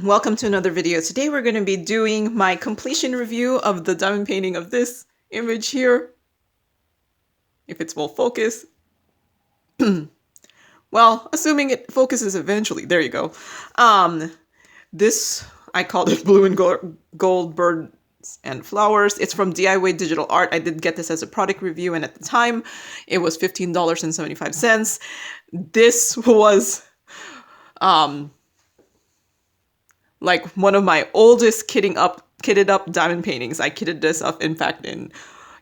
Welcome to another video. Today we're going to be doing my completion review of the diamond painting of this image here. If it's will focus. Well, assuming it focuses eventually. There you go. This, I called it Blue and Gold Birds and Flowers. It's from DIYDigitalArt. I did get this as a product review, and at the time it was $15.75. This was like one of my oldest kitted up diamond paintings. I kitted this up, in fact, in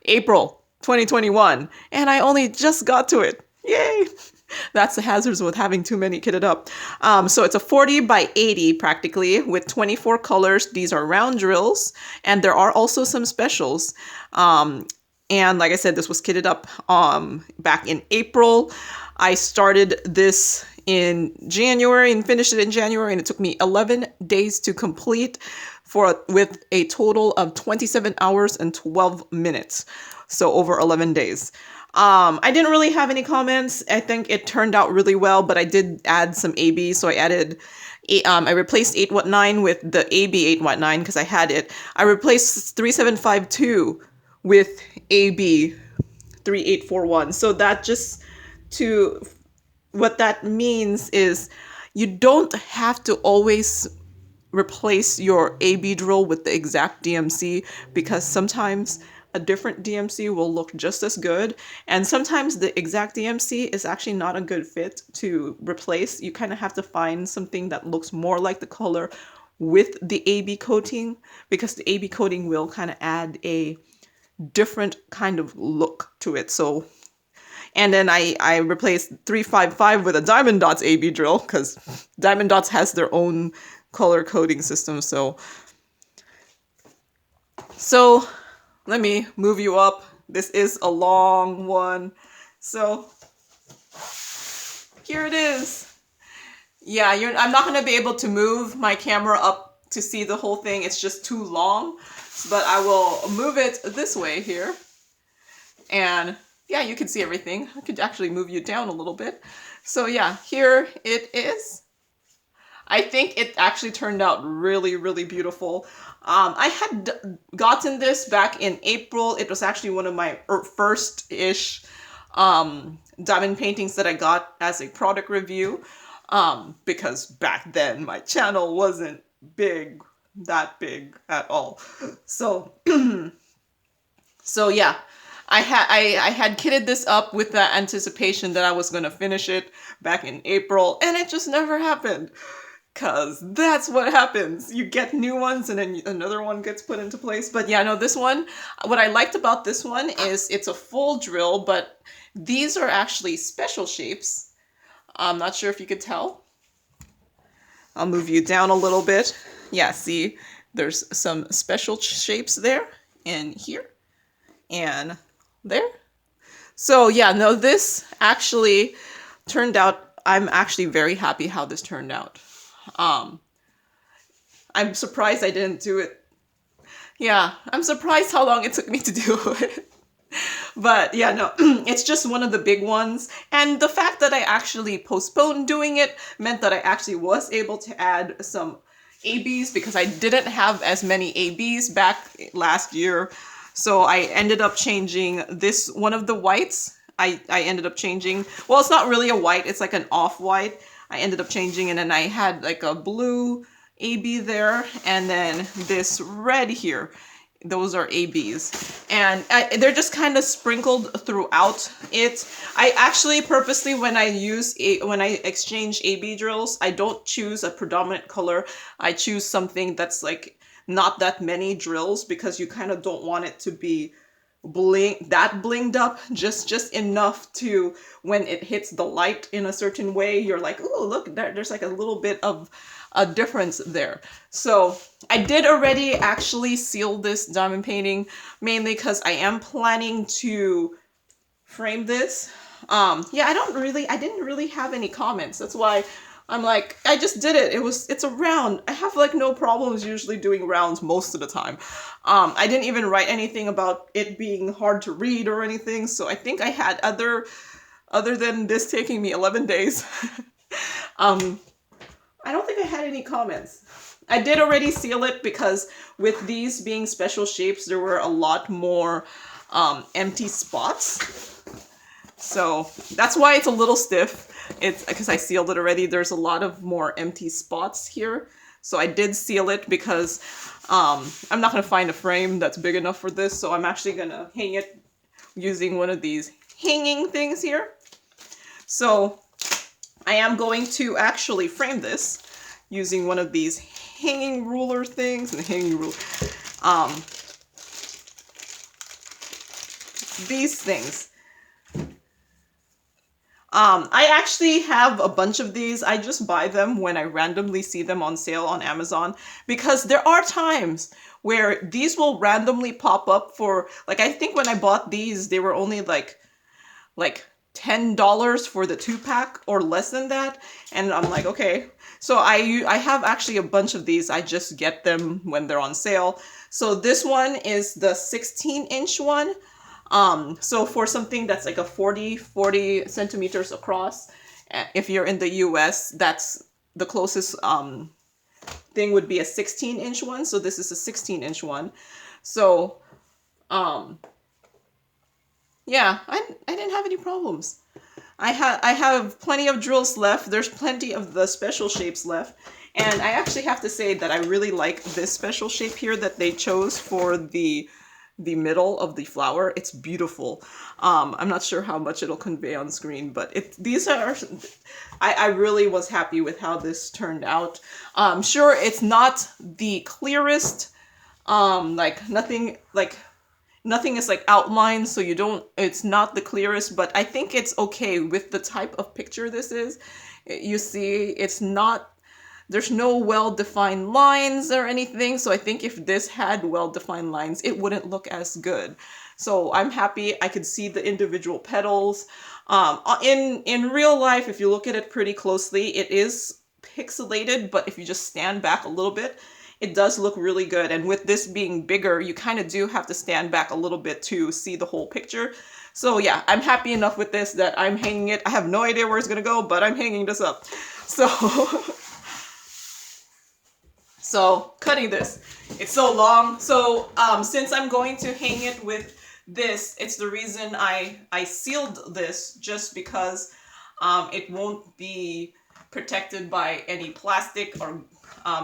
April 2021, and I only just got to it. Yay! That's the hazards with having too many kitted up. So it's a 40 by 80 practically with 24 colors. These are round drills, and there are also some specials. And like I said, this was kitted up back in April. I started this in January and finished it in January, and it took me 11 days to complete with a total of 27 hours and 12 minutes. So over 11 days. I didn't really have any comments. I think it turned out really well, but I did add some AB. So I added, I replaced 819 with the AB 819 because I had it. I replaced 3752 with AB 3841. So that what that means is you don't have to always replace your AB drill with the exact DMC, because sometimes a different DMC will look just as good, and sometimes the exact DMC is actually not a good fit to replace. You kind of have to find something that looks more like the color with the AB coating, because the AB coating will kind of add a different kind of look to it. So, and then I replaced 355 with a Diamond Dots AB drill, because Diamond Dots has their own color coding system. So let me move you up. This is a long one. So here it is. Yeah, I'm not going to be able to move my camera up to see the whole thing. It's just too long. But I will move it this way here. And yeah, you can see everything. I could actually move you down a little bit. So yeah, here it is. I think it actually turned out really, really beautiful. I had gotten this back in April. It was actually one of my first-ish diamond paintings that I got as a product review, because back then my channel wasn't that big at all. So, so yeah, I had kitted this up with the anticipation that I was going to finish it back in April, and it just never happened. Because that's what happens. You get new ones and then another one gets put into place. But yeah, no, this one, what I liked about this one is it's a full drill, but these are actually special shapes. I'm not sure if you could tell. I'll move you down a little bit. Yeah, see, there's some special shapes there and here and there. So yeah, no, this actually turned out, I'm actually very happy how this turned out. I'm surprised I didn't do it. Yeah, I'm surprised how long it took me to do it. But yeah, no, it's just one of the big ones. And the fact that I actually postponed doing it meant that I actually was able to add some ABs, because I didn't have as many ABs back last year. So I ended up changing this, one of the whites. I ended up changing, well, it's not really a white, it's like an off-white. I ended up changing, and then I had like a blue AB there, and then this red here. Those are ABs, and they're just kind of sprinkled throughout it. I actually purposely, when I exchange AB drills, I don't choose a predominant color. I choose something that's like not that many drills, because you kind of don't want it to be blinged up, just enough to, when it hits the light in a certain way, you're like, oh, look, there's like a little bit of a difference there. So I did already actually seal this diamond painting, mainly because I am planning to frame this. Yeah, I didn't really have any comments. That's why I'm like, I just did it. It's a round. I have like no problems usually doing rounds most of the time. I didn't even write anything about it being hard to read or anything. So I think I had other than this taking me 11 days. I don't think I had any comments. I did already seal it because with these being special shapes, there were a lot more empty spots. So that's why it's a little stiff. It's because I sealed it already. There's a lot of more empty spots here. So I did seal it because I'm not going to find a frame that's big enough for this. So I'm actually going to hang it using one of these hanging things here. So I am going to actually frame this using one of these hanging ruler things. And hanging ruler. These things. I actually have a bunch of these. I just buy them when I randomly see them on sale on Amazon, because there are times where these will randomly pop up for, like, I think when I bought these, they were only like $10 for the 2-pack or less than that. And I'm like, okay. So I have actually a bunch of these. I just get them when they're on sale. So this one is the 16-inch one. So for something that's like a 40 centimeters across, if you're in the US, that's the closest thing would be a 16-inch one. So this is a 16-inch one. So yeah, I didn't have any problems. I have plenty of drills left. There's plenty of the special shapes left. And I actually have to say that I really like this special shape here that they chose for the middle of the flower. It's beautiful. I'm not sure how much it'll convey on screen, but I really was happy with how this turned out. Sure, it's not the clearest, nothing is like outlined, so it's not the clearest, but I think it's okay with the type of picture this is. You see, there's no well-defined lines or anything, so I think if this had well-defined lines, it wouldn't look as good. So I'm happy I could see the individual petals. In real life, if you look at it pretty closely, it is pixelated, but if you just stand back a little bit, it does look really good. And with this being bigger, you kind of do have to stand back a little bit to see the whole picture. So yeah, I'm happy enough with this that I'm hanging it. I have no idea where it's gonna go, but I'm hanging this up. So cutting this, it's so long. So since I'm going to hang it with this, it's the reason I sealed this, just because it won't be protected by any plastic or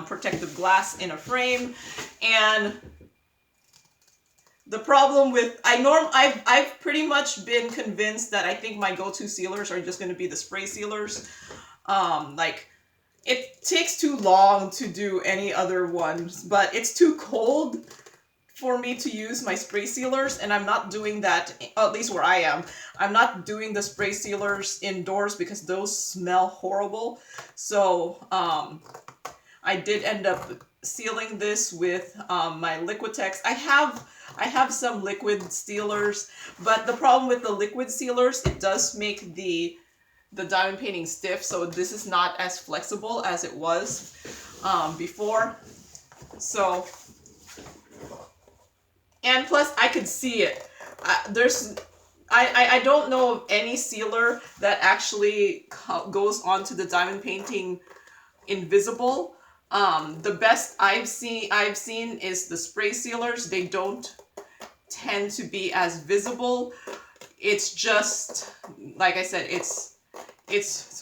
protective glass in a frame. And the problem with, I've pretty much been convinced that I think my go-to sealers are just going to be the spray sealers. It takes too long to do any other ones, but it's too cold for me to use my spray sealers, and I'm not doing that, at least where I am. I'm not doing the spray sealers indoors because those smell horrible. So I did end up sealing this with my Liquitex. I have some liquid sealers, but the problem with the liquid sealers, it does make the diamond painting stiff, so this is not as flexible as it was before. So, and plus I could see it. I don't know of any sealer that actually goes onto the diamond painting invisible. The best I've seen is the spray sealers. They don't tend to be as visible. It's just, like I said, it's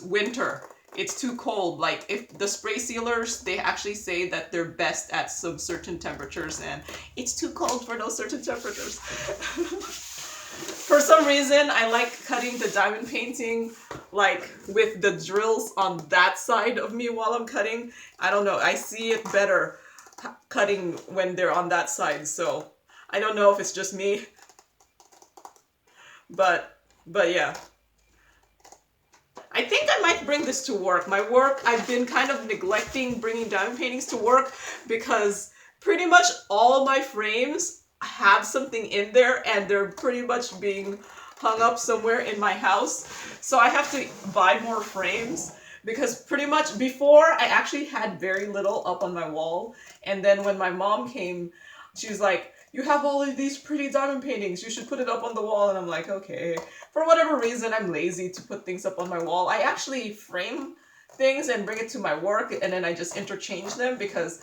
winter. It's too cold. Like, if the spray sealers, they actually say that they're best at some certain temperatures, and it's too cold for those certain temperatures. For some reason, I like cutting the diamond painting, like, with the drills on that side of me while I'm cutting. I don't know. I see it better cutting when they're on that side, so I don't know if it's just me. But yeah. I think I might bring this to work. My work, I've been kind of neglecting bringing diamond paintings to work because pretty much all my frames have something in there, and they're pretty much being hung up somewhere in my house. So I have to buy more frames, because pretty much before I actually had very little up on my wall. And then when my mom came, she was like, "You have all of these pretty diamond paintings, you should put it up on the wall." And I'm like, okay. For whatever reason, I'm lazy to put things up on my wall. I actually frame things and bring it to my work, and then I just interchange them because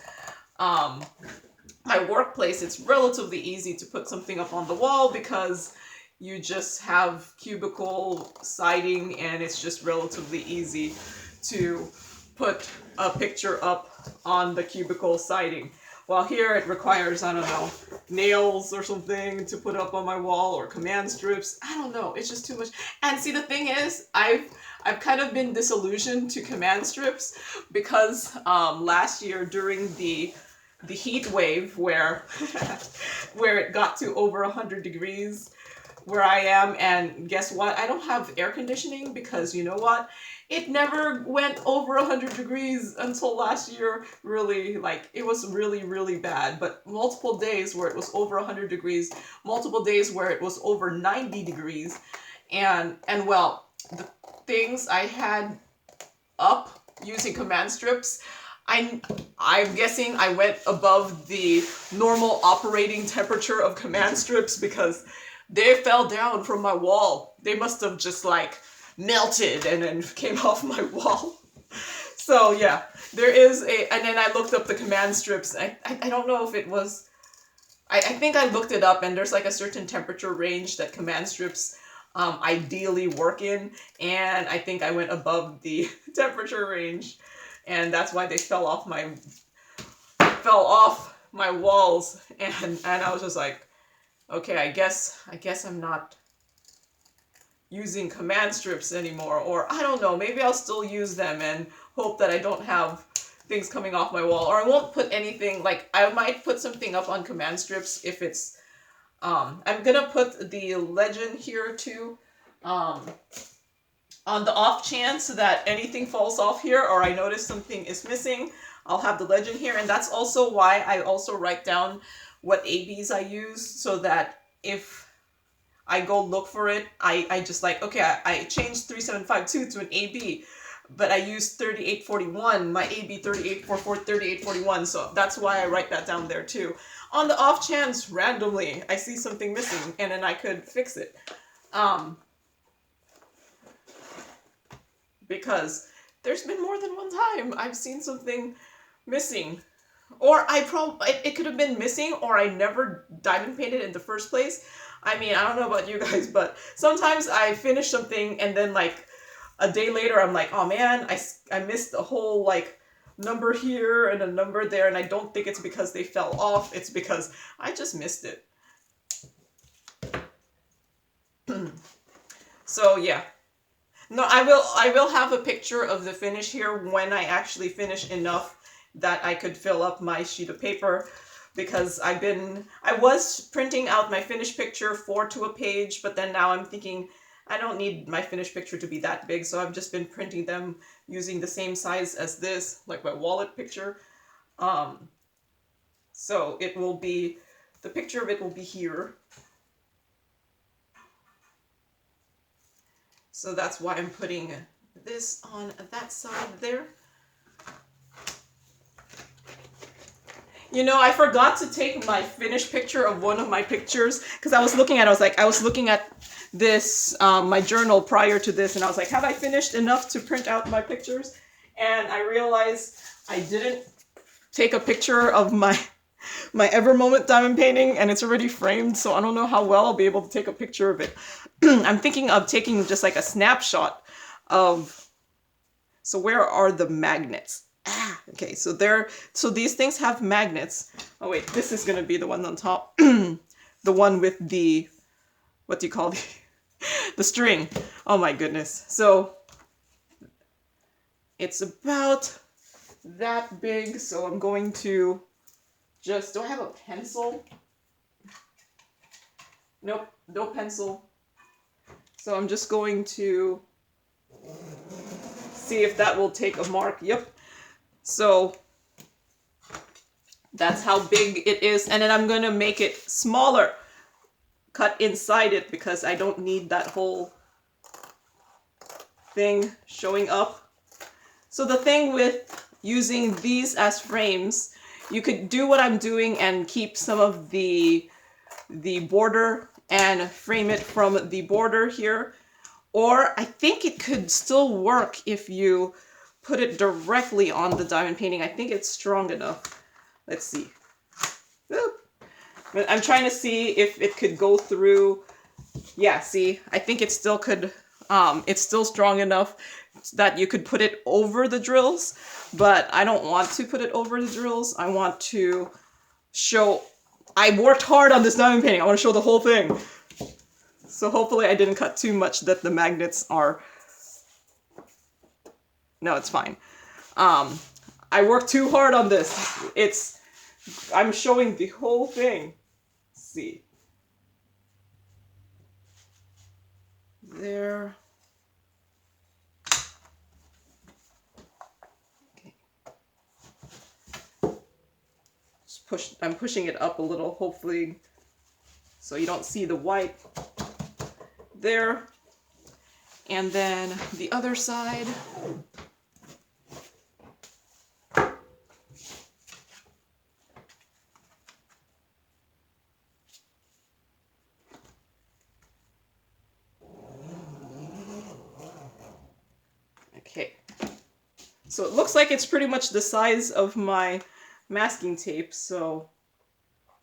my workplace, it's relatively easy to put something up on the wall because you just have cubicle siding and it's just relatively easy to put a picture up on the cubicle siding. While here it requires, I don't know, nails or something to put up on my wall, or command strips. I don't know, it's just too much. And see, the thing is, I've kind of been disillusioned to command strips because last year during the heat wave where where it got to over 100 degrees where I am, and guess what? I don't have air conditioning because you know what? It never went over 100 degrees until last year. Really, like, it was really, really bad. But multiple days where it was over 100 degrees, multiple days where it was over 90 degrees. And well, the things I had up using command strips, I'm guessing I went above the normal operating temperature of command strips because they fell down from my wall. They must have just like melted and then came off my wall. So yeah, there is a, and then I looked up the command strips. I don't know if it was, I think I looked it up, and there's like a certain temperature range that command strips ideally work in, and I think I went above the temperature range, and that's why they fell off my walls, and I was just like, okay, I guess I'm not using command strips anymore, or I don't know, maybe I'll still use them and hope that I don't have things coming off my wall, or I won't put anything, like I might put something up on command strips if it's, I'm gonna put the legend here too, on the off chance that anything falls off here or I notice something is missing, I'll have the legend here. And that's also why I also write down what ABs I use, so that if I go look for it, I just like, okay, I changed 3752 to an AB, but I used 3841, my AB 3844, 3841, so that's why I write that down there too. On the off chance, randomly, I see something missing, and then I could fix it. Because there's been more than one time I've seen something missing. Or it could have been missing, or I never diamond painted in the first place. I mean, I don't know about you guys, but sometimes I finish something and then like a day later I'm like, oh man, I missed a whole like number here and a number there, and I don't think it's because they fell off, it's because I just missed it. So yeah. No, I will have a picture of the finish here when I actually finish enough that I could fill up my sheet of paper, because I was printing out my finished picture 4 to a page, but then now I'm thinking I don't need my finished picture to be that big, so I've just been printing them using the same size as this, like my wallet picture. So it will be, the picture of it will be here. So that's why I'm putting this on that side there. You know, I forgot to take my finished picture of one of my pictures, because I was looking at this, my journal prior to this, and I was like, have I finished enough to print out my pictures? And I realized I didn't take a picture of my Ever Moment diamond painting, and it's already framed, so I don't know how well I'll be able to take a picture of it. I'm thinking of taking just like a snapshot of, so where are the magnets? Okay, so these things have magnets. Oh wait, this is gonna be the one on top. The one with the, what do you call the string? Oh my goodness. So it's about that big, so I'm going to just, do I have a pencil? Nope, no pencil. So I'm just going to see if that will take a mark. Yep. So that's how big it is. And then I'm going to make it smaller, cut inside it, because I don't need that whole thing showing up. So the thing with using these as frames, you could do what I'm doing and keep some of the border and frame it from the border here. Or I think it could still work if you put it directly on the diamond painting. I think it's strong enough. Let's see. I'm trying to see if it could go through. Yeah, see, I think it still could, it's still strong enough that you could put it over the drills, but I don't want to put it over the drills. I want to show, I worked hard on this diamond painting. I want to show the whole thing. So hopefully I didn't cut too much that the magnets are, no, it's fine. I worked too hard on this. I'm showing the whole thing. Let's see. There. Okay. I'm pushing it up a little, hopefully, so you don't see the white. There. And then the other side. Okay, so it looks like it's pretty much the size of my masking tape, so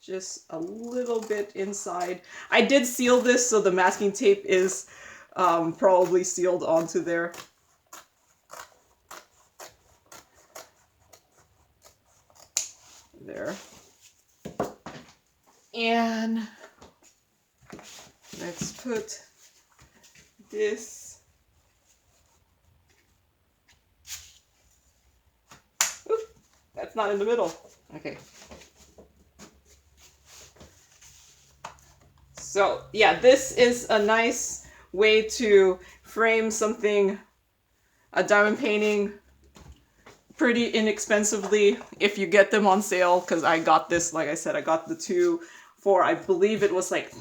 just a little bit inside. I did seal this, so the masking tape is probably sealed onto there. There. And let's put this. That's not in the middle. Okay. So yeah, this is a nice way to frame something, a diamond painting, pretty inexpensively if you get them on sale, because I got this, like I said, I got the two for, I believe it was like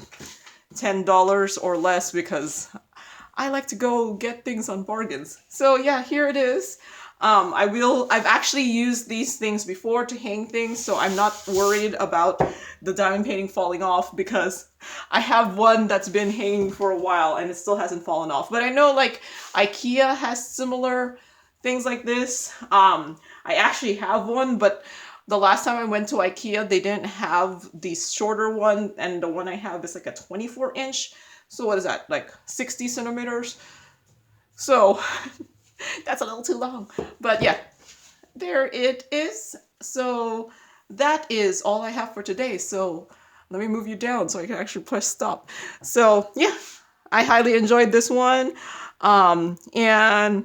$10 or less, because I like to go get things on bargains. So yeah, here it is. I've actually used these things before to hang things, so I'm not worried about the diamond painting falling off, because I have one that's been hanging for a while and it still hasn't fallen off. But I know like IKEA has similar things like this. I actually have one, but the last time I went to IKEA, they didn't have the shorter one, and the one I have is like a 24-inch. So what is that, like 60 centimeters? So that's a little too long. But yeah, there it is. So that is all I have for today. So let me move you down so I can actually press stop. So yeah, I highly enjoyed this one. And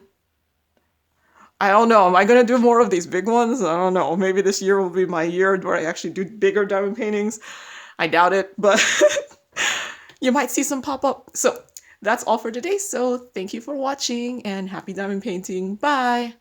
I don't know, am I going to do more of these big ones? I don't know. Maybe this year will be my year where I actually do bigger diamond paintings. I doubt it, but you might see some pop up. So that's all for today. So thank you for watching and happy diamond painting. Bye.